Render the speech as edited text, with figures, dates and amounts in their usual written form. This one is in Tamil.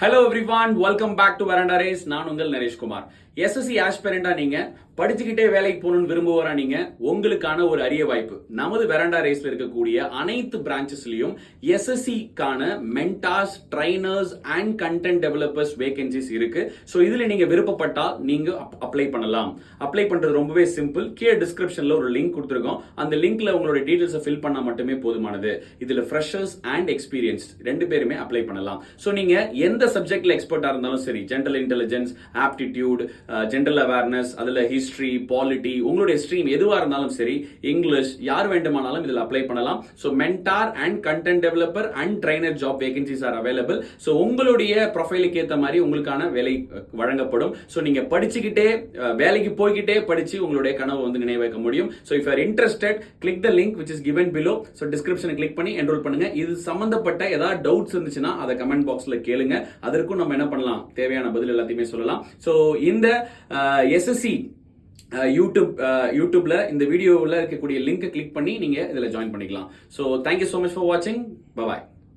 Hello everyone, welcome back to Veranda Race. நான் உங்கள் நரேஷ் குமார். SSC ஆஸ்பிரண்டா நீங்க படிச்சுக்கிட்டே வேலைக்கு போகணும்னு விரும்புவரா நீங்க உங்களுக்கான ஒரு அரிய வாய்ப்பு. நமது வெராண்டா ரேஸ்ல இருக்கக்கூடிய அனைத்து பிரான்ச்சஸ்லயும் SSC-க்கான mentors, trainers and content developers vacancies இருக்கு. ஸோ இதுல நீங்க விருப்பப்பட்டால் நீங்க அப்ளை பண்ணலாம். அப்ளை பண்றது ரொம்பவே சிம்பிள். கீழே டிஸ்கிரிப்ஷன்ல ஒரு லிங்க் கொடுத்துருக்கோம். அந்த லிங்க்ல உங்களோட டீடைல்ஸை ஃபில் பண்ணா மட்டுமே போதுமானது. இதுல ஃப்ரெஷர்ஸ் அண்ட் எக்ஸ்பீரியன்ஸ் ரெண்டு பேருமே அப்ளை பண்ணலாம். ஸோ நீங்க எந்த சப்ஜெக்ட்ல எக்ஸ்பர்ட்டா இருந்தாலும் சரி, general intelligence, aptitude, general awareness, அதுல ஹிஸ்டரி, பாலிட்டி, உங்களுடைய ஸ்ட்ரீம் எதுவா இருந்தாலும் சரி, இங்கிலீஷ், யார் வேண்டுமானாலும் இதுல அப்ளை பண்ணலாம். So mentor and content developer and trainer job vacancies are available. So உங்களுடைய ப்ரொஃபைலுக்கு ஏற்ற மாதிரி உங்களுக்கான வேலை வழங்கப்படும். ஸோ நீங்க படிச்சுக்கிட்டே வேலைக்கு போய்கிட்டே படிச்சு உங்களுடைய கனவு வந்து நினைவாக்க முடியும். So if are interested, click the link which is given below. So டிஸ்கிரிப்ஷனை கிளிக் பண்ணி என்ரோல் பண்ணுங்க. இது சம்பந்தப்பட்ட ஏதாவது டவுட்ஸ் இருந்துச்சுன்னா அதை கமெண்ட் பாக்ஸ்ல கேளுங்க. அதற்கும் நம்ம என்ன பண்ணலாம், தேவையான பதில் எல்லாத்தையுமே சொல்லலாம். ஸோ இந்த SSC யூடியூப்ல இந்த வீடியோவில் இருக்கக்கூடிய லிங்க் கிளிக் பண்ணி நீங்க இதுல ஜாயின் பண்ணிக்கலாம். So thank you so much for வாட்சிங். பாய்.